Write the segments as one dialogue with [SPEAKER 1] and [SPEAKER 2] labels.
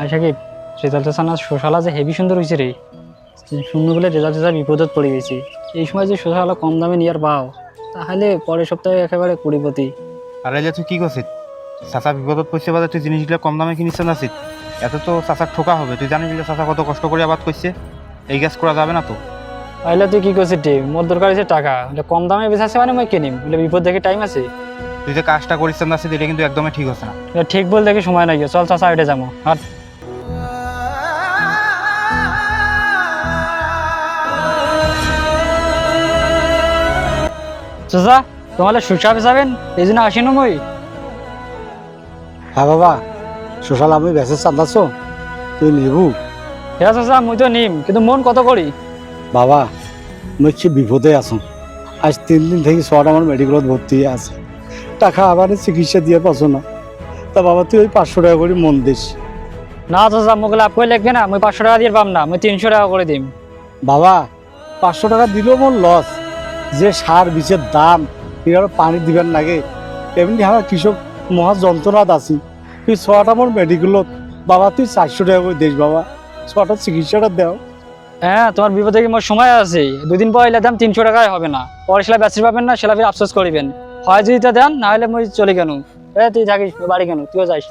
[SPEAKER 1] আশা কি রেজাল্ট না শোষালা যে হেভি সুন্দর হয়েছে রে। শূন্য বলে রেজাল্ট বিপদত পড়ে গেছি। এই সময় যে শোষালা কম দামে নিয়ার পাও, তাহলে পরের সপ্তাহে একেবারে কোটিপতি।
[SPEAKER 2] আরে যে তুই কি করছিস? চাচা বিপদত পড়ছে বাদে তুই জিনিসগুলো কম দামে কিনিস না আসিস? এত তো চাচার ঠোকা হবে। তুই জানিস যে চাচা কত কষ্ট করে আবাদ করছে। এই কাজ করা যাবে না তো।
[SPEAKER 1] তাহলে তুই কি করছিস রে? মোর দরকার হচ্ছে টাকা, বলে কম দামে বেচাচ্ছে মানে মই কিনিম, বলে বিপদ দেখে টাইম আছে।
[SPEAKER 2] তুই যে কাজটা করিস না আসিস, এটা কিন্তু একদমই ঠিক হচ্ছে না।
[SPEAKER 1] এটা ঠিক বল দেখে সময় নাই, চল চাচা এটা যাবো। আর চাচা তোমাদের সুসাবে যাবেন, এই জন্য আসিনো মই।
[SPEAKER 3] হ্যাঁ বাবা, সোশ্যাল আমি ব্যাসের চান্দাছ তুই নেবু?
[SPEAKER 1] হ্যাঁ চাচা মুই তো নিম, কিন্তু মন কত করি।
[SPEAKER 3] বাবা মুই কি বিপদে আছো। আজ 3 দিন থেকে শহর আমার মেডিকেলত ভর্তি হয়ে আছে, টাকা আবার চিকিৎসা দিয়ে পাচ্ছ না। তা বাবা তুই ওই 500 টাকা করে মন দিস।
[SPEAKER 1] না চাচা মোক লাভ করে লাগবে না, মুই 500 টাকা দিয়ে পাম না, মুই 300 টাকা করে দিম।
[SPEAKER 3] বাবা 500 টাকা দিলেও মোর লস। যে সার বীজের দাম এর পানি দিবেন লাগে, এমনি আমার কৃষক মহা যন্ত্রণাত আছি। তুই 6টা মোর মেডিকেলত বাবা তুই 400 টাকা করে দিস বাবা, 6টা চিকিৎসাটা দেও।
[SPEAKER 1] হ্যাঁ তোমার বিপদে কি মোর সময় আছে, 2 দিন পর এলে দাম 300 টাকায় হবে না, পরে সেলা বেচতে পাবেন না, সেলা ফির আফসোস করিবেন। হয় যদি তা দেন, না হলে মুই চলে কেন। তুই থাকিস বাড়ি কেন, তুইও যাইস।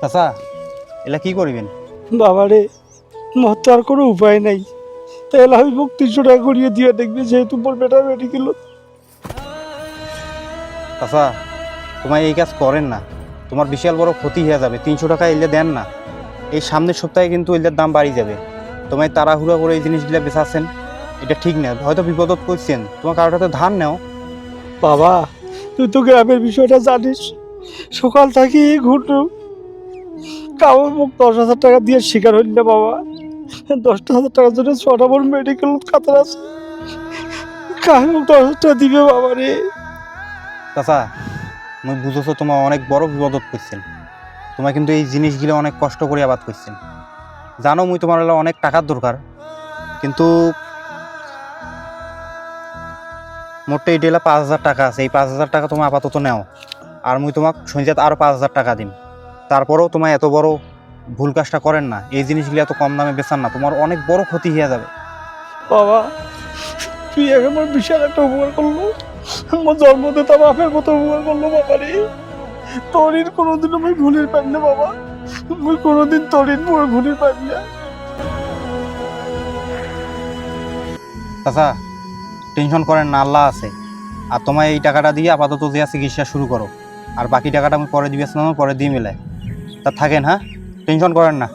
[SPEAKER 2] চাচা এলা কি করবেন?
[SPEAKER 3] বাবা রে, মোর তো আর কোনো উপায় নাই। তাহলে আমি মুখ 300 টাকা করিয়ে দিয়ে দেখবি, যেহেতু মোর বেটা মেডিকেল।
[SPEAKER 2] চাচা তোমার এই কাজ করেন না, তোমার বিশাল বড় ক্ষতি হয়ে যাবে। 300 টাকা এলে দেন না, এই সামনের সপ্তাহে কিন্তু এলের দাম বাড়ি যাবে। তোমায় তাড়াহুড়া করে এই জিনিসগুলো বেচাচ্ছেন, এটা ঠিক না। হয়তো বিপদত পড়ছেন, তোমার কারোর হাতে ধার নেও।
[SPEAKER 3] বাবা তুই তো গ্রামের বিষয়টা জানিস, সকাল থেকে ঘুরু কাউ মুখ 10,000 টাকা দিয়ে শিকার হইল না বাবা। 10,000 টাকার জন্য 6টা মোর মেডিকেল খাতার আছে, কাউ মুখ 10,000 টাকা দিবে বাবা রে।
[SPEAKER 2] চাচা মুই বুঝেছো তোমার অনেক বড় বিপদত পড়ছেন। তোমার কিন্তু এই জিনিসগুলো অনেক কষ্ট করে আবাদ করছেন। জানো মুই তোমার হলো অনেক টাকার দরকার, কিন্তু মোটে এটা হলো 5,000 টাকা আছে। এই 5,000 টাকা তোমার আপাতত নেও, আর মুই তোমাক সঞ্জাত আরও 5,000 টাকা দিম। তারপরেও তোমার এত বড় ভুল কাজটা করেন না, এই জিনিসগুলো এত কম দামে বেচান না, তোমার অনেক বড় ক্ষতি হয়ে যাবে।
[SPEAKER 3] বাবা তুই এখন আমার বিশাল একটা উপকার করলো, আমার জন্মদাতা বাপের মতো উপকার করলো বাবা রে। তোরির কোনোদিন আমি ভুলির পাই না বাবা, আমি কোনোদিন তোরির ভুলির পাই না।
[SPEAKER 2] চাচা টেনশন করেন না, আল্লাহ আছে। আর তোমার এই টাকাটা দিয়ে আপাতত যে চিকিৎসা শুরু করো, আর বাকি টাকাটা আমি পরে দিবে, পরে দিয়ে মেলায়। তা থাকেন, হ্যাঁ টেনশন করেন না।